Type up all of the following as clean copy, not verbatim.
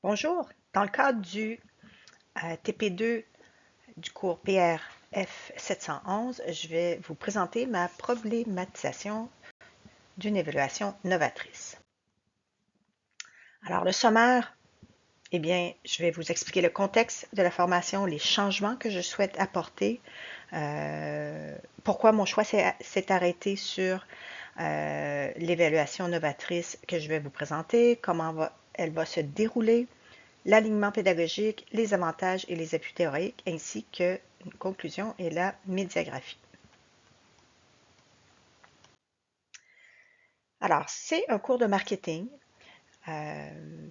Bonjour, dans le cadre du TP2 du cours PRF 711, je vais vous présenter ma problématisation d'une évaluation novatrice. Alors, le sommaire, eh bien, je vais vous expliquer le contexte de la formation, les changements que je souhaite apporter, pourquoi mon choix s'est arrêté sur l'évaluation novatrice que je vais vous présenter, comment elle va se dérouler, l'alignement pédagogique, les avantages et les appuis théoriques, ainsi qu'une conclusion et la médiagraphie. Alors, c'est un cours de marketing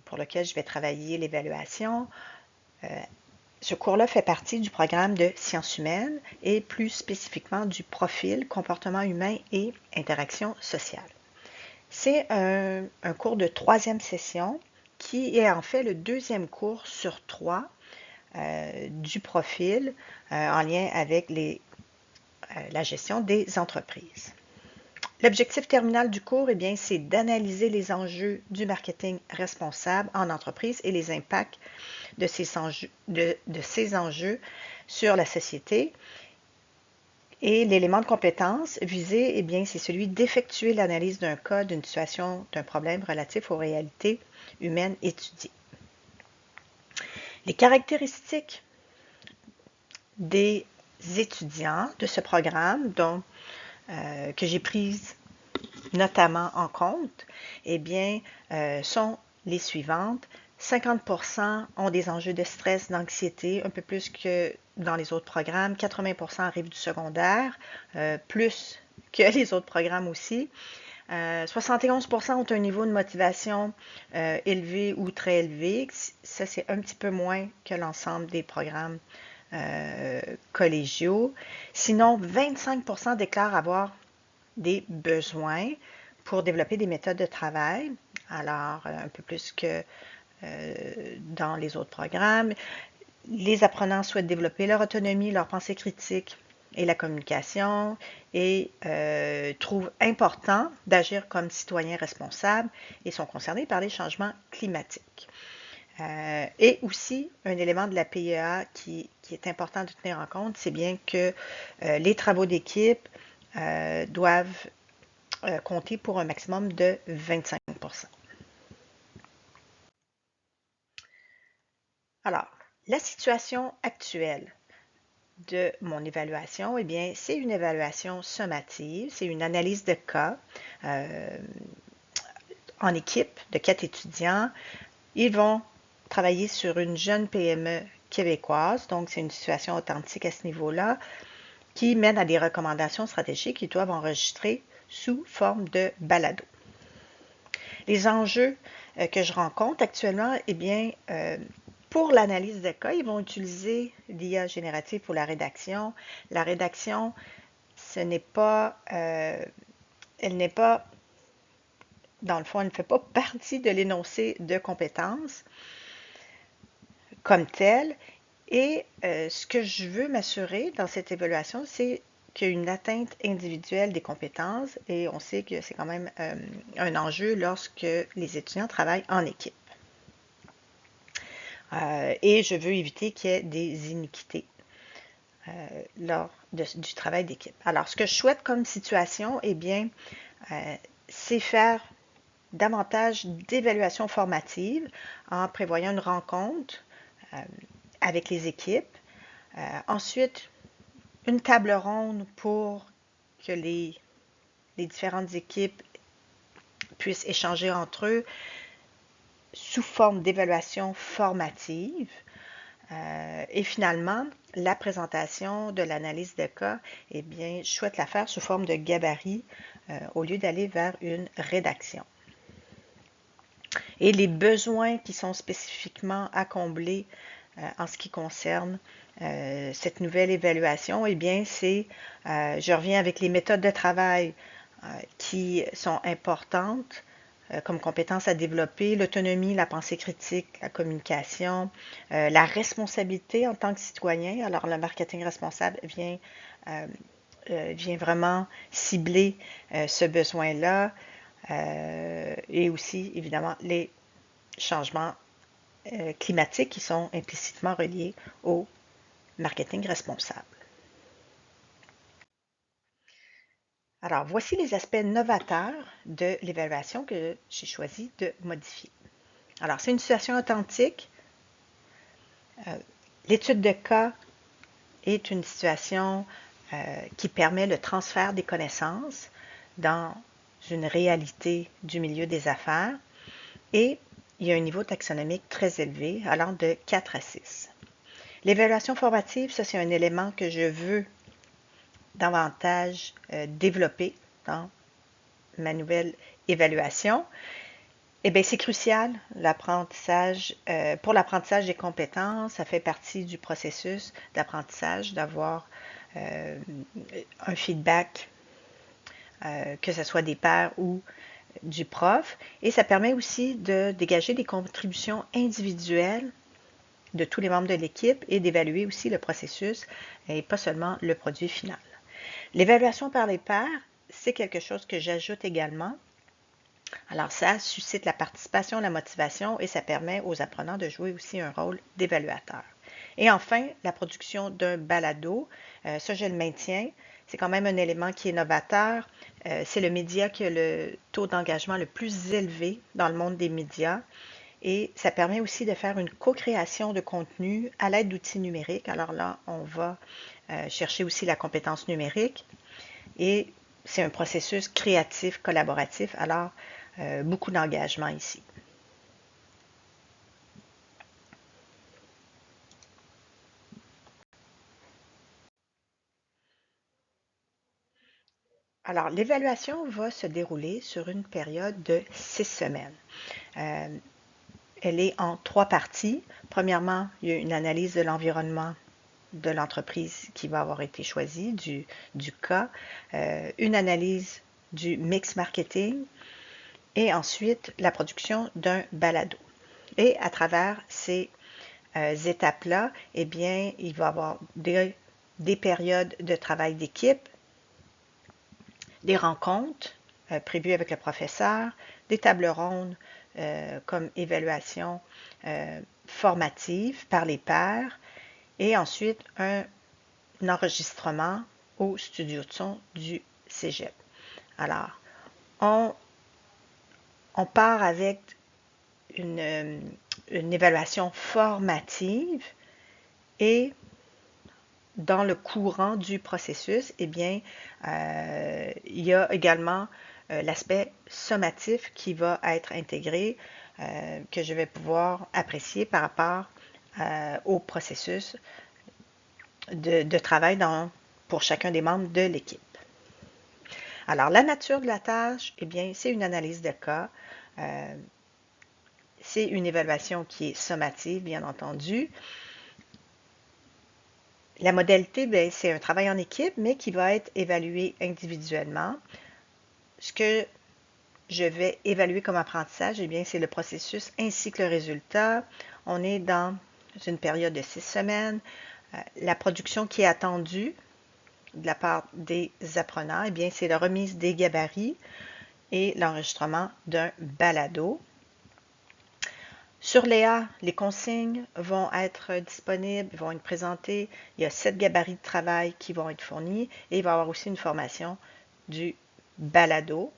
pour lequel je vais travailler l'évaluation. Ce cours-là fait partie du programme de sciences humaines et plus spécifiquement du profil comportement humain et interaction sociale. C'est un cours de troisième session qui est en fait le deuxième cours sur 3 du profil en lien avec la gestion des entreprises. L'objectif terminal du cours, c'est d'analyser les enjeux du marketing responsable en entreprise et les impacts de ces enjeux sur la société. Et l'élément de compétence visé, c'est celui d'effectuer l'analyse d'un cas, d'une situation, d'un problème relatif aux réalités humaines étudiées. Les caractéristiques des étudiants de ce programme, que j'ai prises notamment en compte, sont les suivantes. 50% ont des enjeux de stress, d'anxiété, un peu plus que dans les autres programmes. 80% arrivent du secondaire, plus que les autres programmes aussi. 71% ont un niveau de motivation élevé ou très élevé. Ça, c'est un petit peu moins que l'ensemble des programmes collégiaux. Sinon, 25% déclarent avoir des besoins pour développer des méthodes de travail, alors un peu plus que dans les autres programmes. Les apprenants souhaitent développer leur autonomie, leur pensée critique et la communication et trouvent important d'agir comme citoyens responsables et sont concernés par les changements climatiques. Et aussi, un élément de la PEA qui est important de tenir en compte, c'est bien que les travaux d'équipe doivent compter pour un maximum de 25%. Alors, la situation actuelle de mon évaluation, c'est une évaluation sommative, c'est une analyse de cas en équipe de 4 étudiants. Ils vont travailler sur une jeune PME québécoise, donc c'est une situation authentique à ce niveau-là, qui mène à des recommandations stratégiques qu'ils doivent enregistrer sous forme de balado. Les enjeux que je rencontre actuellement, pour l'analyse de cas, ils vont utiliser l'IA générative pour la rédaction. La rédaction, elle n'est pas, dans le fond, elle ne fait pas partie de l'énoncé de compétences comme tel. Et ce que je veux m'assurer dans cette évaluation, c'est qu'il y a une atteinte individuelle des compétences et on sait que c'est quand même un enjeu lorsque les étudiants travaillent en équipe. Et je veux éviter qu'il y ait des iniquités lors du travail d'équipe. Alors, ce que je souhaite comme situation, c'est faire davantage d'évaluation formative en prévoyant une rencontre avec les équipes. Ensuite, une table ronde pour que les différentes équipes puissent échanger entre eux sous forme d'évaluation formative. Et finalement, la présentation de l'analyse de cas, je souhaite la faire sous forme de gabarit au lieu d'aller vers une rédaction. Et les besoins qui sont spécifiquement à combler en ce qui concerne cette nouvelle évaluation, je reviens avec les méthodes de travail qui sont importantes comme compétences à développer, l'autonomie, la pensée critique, la communication, la responsabilité en tant que citoyen. Alors, le marketing responsable vient vraiment cibler ce besoin-là et aussi, évidemment, les changements climatiques qui sont implicitement reliés au marketing responsable. Alors, voici les aspects novateurs de l'évaluation que j'ai choisi de modifier. Alors, c'est une situation authentique. L'étude de cas est une situation qui permet le transfert des connaissances dans une réalité du milieu des affaires et il y a un niveau taxonomique très élevé, allant de 4 à 6. L'évaluation formative, ça c'est un élément que je veux davantage développer dans ma nouvelle évaluation. Eh bien, c'est crucial, l'apprentissage. Pour l'apprentissage des compétences, ça fait partie du processus d'apprentissage, d'avoir un feedback, que ce soit des pairs ou du prof. Et ça permet aussi de dégager des contributions individuelles de tous les membres de l'équipe et d'évaluer aussi le processus et pas seulement le produit final. L'évaluation par les pairs, c'est quelque chose que j'ajoute également. Alors, ça suscite la participation, la motivation et ça permet aux apprenants de jouer aussi un rôle d'évaluateur. Et enfin, la production d'un balado, ça je le maintiens. C'est quand même un élément qui est novateur. C'est le média qui a le taux d'engagement le plus élevé dans le monde des médias. Et ça permet aussi de faire une co-création de contenu à l'aide d'outils numériques. Alors là, on va chercher aussi la compétence numérique. Et c'est un processus créatif, collaboratif. Alors, beaucoup d'engagement ici. Alors, l'évaluation va se dérouler sur une période de 6 semaines. Elle est en 3 parties. Premièrement, il y a une analyse de l'environnement de l'entreprise qui va avoir été choisie, du cas, une analyse du mix marketing et ensuite la production d'un balado. Et à travers ces étapes-là, eh bien, il va y avoir des périodes de travail d'équipe, des rencontres prévues avec le professeur, des tables rondes comme évaluation formative par les pairs et ensuite un enregistrement au studio de son du Cégep. Alors, on part avec une évaluation formative et dans le courant du processus, eh bien, il y a également l'aspect sommatif qui va être intégré, que je vais pouvoir apprécier par rapport au processus de travail pour chacun des membres de l'équipe. Alors, la nature de la tâche, eh bien, c'est une analyse de cas. C'est une évaluation qui est sommative, bien entendu. La modalité, c'est un travail en équipe, mais qui va être évalué individuellement. Ce que je vais évaluer comme apprentissage, eh bien, c'est le processus ainsi que le résultat. On est dans une période de 6 semaines. La production qui est attendue de la part des apprenants, eh bien, c'est la remise des gabarits et l'enregistrement d'un balado. Sur Léa, les consignes vont être disponibles, vont être présentées. Il y a 7 gabarits de travail qui vont être fournis et il va y avoir aussi une formation du balado.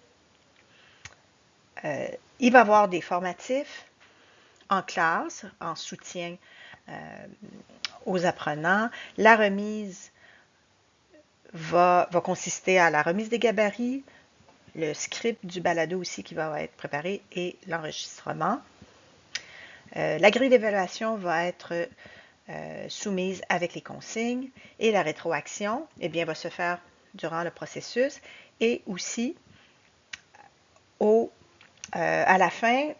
Il va y avoir des formatifs en classe, en soutien aux apprenants. La remise va consister à la remise des gabarits, le script du balado aussi qui va être préparé et l'enregistrement. La grille d'évaluation va être soumise avec les consignes et la rétroaction, eh bien, va se faire durant le processus et aussi à la fin,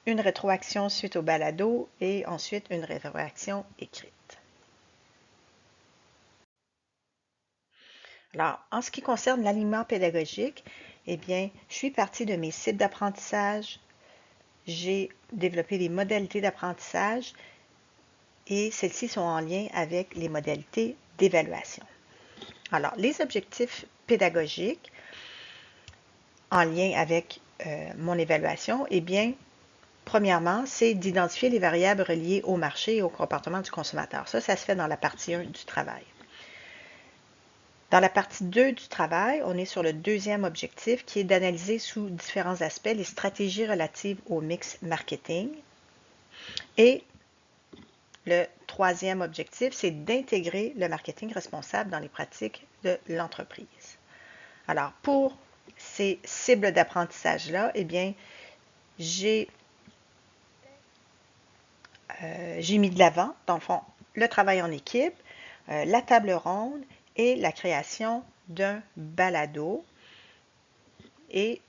une rétroaction suite au balado et ensuite une rétroaction écrite. Alors, en ce qui concerne l'alignement pédagogique, eh bien, je suis partie de mes cibles d'apprentissage. J'ai développé les modalités d'apprentissage et celles-ci sont en lien avec les modalités d'évaluation. Alors, les objectifs pédagogiques en lien avec mon évaluation, eh bien, premièrement, c'est d'identifier les variables reliées au marché et au comportement du consommateur. Ça se fait dans la partie 1 du travail. Dans la partie 2 du travail, on est sur le deuxième objectif qui est d'analyser sous différents aspects les stratégies relatives au mix marketing. Et le troisième objectif, c'est d'intégrer le marketing responsable dans les pratiques de l'entreprise. Alors, pour ces cibles d'apprentissage-là, eh bien, j'ai mis de l'avant, dans le fond, le travail en équipe, la table ronde et la création d'un balado. Et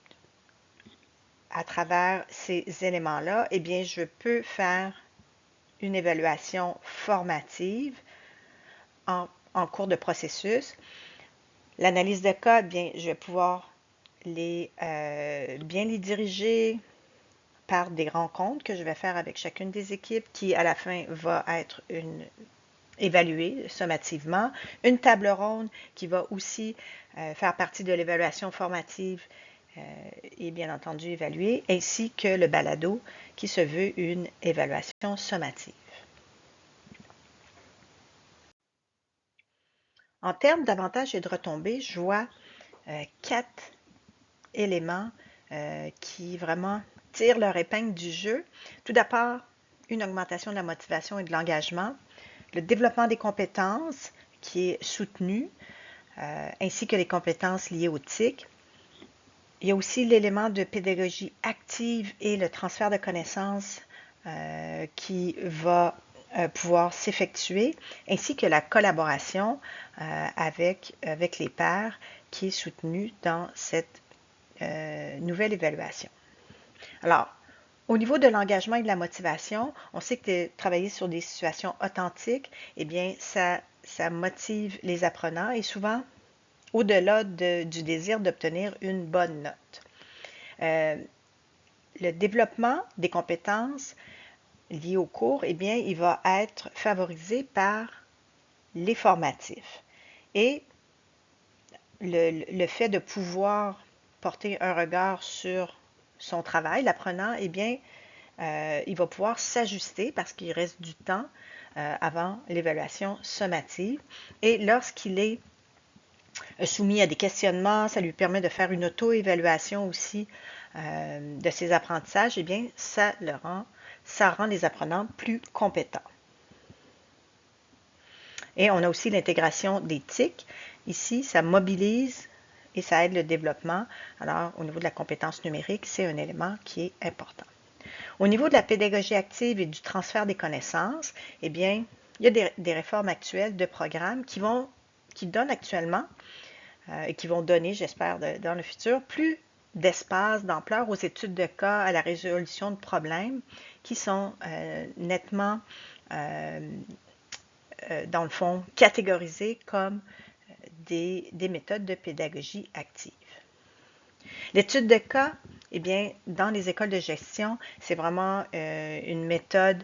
à travers ces éléments-là, eh bien, je peux faire une évaluation formative en cours de processus. L'analyse de cas, bien, je vais pouvoir bien les diriger par des rencontres que je vais faire avec chacune des équipes qui, à la fin, va être évaluée sommativement. Une table ronde qui va aussi faire partie de l'évaluation formative et bien entendu évaluée, ainsi que le balado qui se veut une évaluation sommative. En termes d'avantages et de retombées, je vois 4 éléments qui vraiment tirent leur épingle du jeu. Tout d'abord, une augmentation de la motivation et de l'engagement, le développement des compétences qui est soutenu, ainsi que les compétences liées aux TIC. Il y a aussi l'élément de pédagogie active et le transfert de connaissances qui va pouvoir s'effectuer, ainsi que la collaboration avec les pairs qui est soutenue dans cette nouvelle évaluation. Alors, au niveau de l'engagement et de la motivation, on sait que travailler sur des situations authentiques, eh bien, ça motive les apprenants et souvent, au-delà du désir d'obtenir une bonne note. Le développement des compétences liées au cours, eh bien, il va être favorisé par les formatifs. Et le fait de pouvoir porter un regard sur son travail, l'apprenant, eh bien, il va pouvoir s'ajuster parce qu'il reste du temps avant l'évaluation sommative. Et lorsqu'il est soumis à des questionnements, ça lui permet de faire une auto-évaluation aussi de ses apprentissages, eh bien, ça rend les apprenants plus compétents. Et on a aussi l'intégration des TIC. Ici, ça mobilise et ça aide le développement. Alors, au niveau de la compétence numérique, c'est un élément qui est important. Au niveau de la pédagogie active et du transfert des connaissances, eh bien, il y a des réformes actuelles de programmes qui donnent actuellement et qui vont donner, j'espère, dans le futur, plus d'espace, d'ampleur aux études de cas, à la résolution de problèmes qui sont nettement, dans le fond, catégorisés comme des méthodes de pédagogie active. L'étude de cas, eh bien, dans les écoles de gestion, c'est vraiment une méthode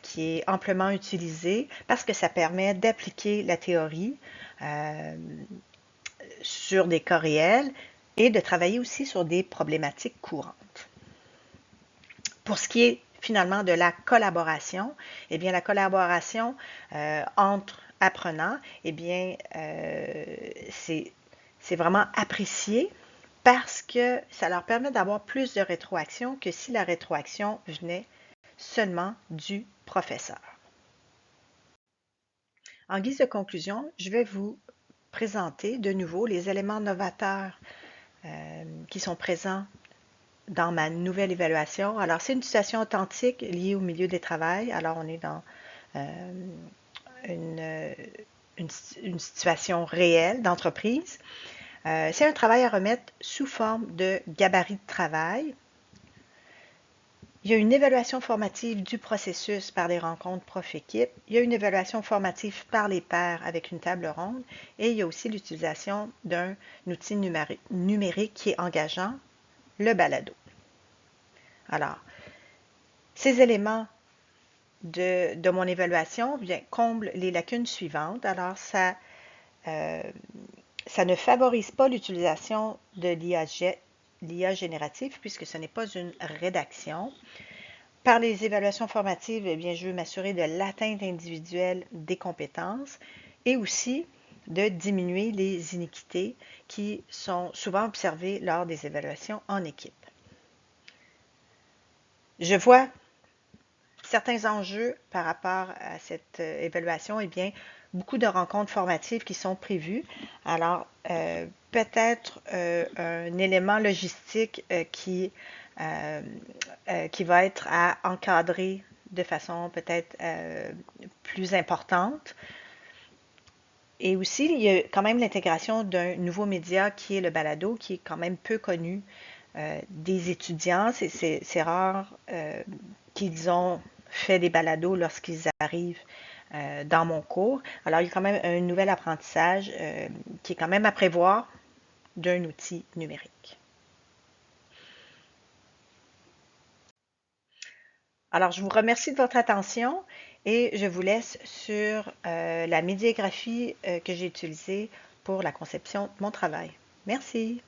qui est amplement utilisée parce que ça permet d'appliquer la théorie sur des cas réels et de travailler aussi sur des problématiques courantes. Pour ce qui est finalement de la collaboration, eh bien, la collaboration entre apprenants, eh bien, c'est vraiment apprécié parce que ça leur permet d'avoir plus de rétroaction que si la rétroaction venait seulement du professeur. En guise de conclusion, je vais vous présenter de nouveau les éléments novateurs qui sont présents dans ma nouvelle évaluation. Alors, c'est une situation authentique liée au milieu des travails. Alors, on est dans une situation réelle d'entreprise. C'est un travail à remettre sous forme de gabarit de travail. Il y a une évaluation formative du processus par des rencontres prof-équipe. Il y a une évaluation formative par les pairs avec une table ronde. Et il y a aussi l'utilisation d'un outil numérique qui est engageant, le balado. Alors, ces éléments de mon évaluation comblent les lacunes suivantes. Alors, ça ne favorise pas l'utilisation de l'IA générative puisque ce n'est pas une rédaction. Par les évaluations formatives, eh bien, je veux m'assurer de l'atteinte individuelle des compétences et aussi de diminuer les iniquités qui sont souvent observées lors des évaluations en équipe. Je vois certains enjeux par rapport à cette évaluation, eh bien, beaucoup de rencontres formatives qui sont prévues. Alors, peut-être un élément logistique qui va être à encadrer de façon peut-être plus importante. Et aussi, il y a quand même l'intégration d'un nouveau média qui est le balado, qui est quand même peu connu des étudiants. C'est rare qu'ils ont fait des balados lorsqu'ils arrivent dans mon cours. Alors, il y a quand même un nouvel apprentissage qui est quand même à prévoir d'un outil numérique. Alors, je vous remercie de votre attention et je vous laisse sur la médiagraphie que j'ai utilisée pour la conception de mon travail. Merci.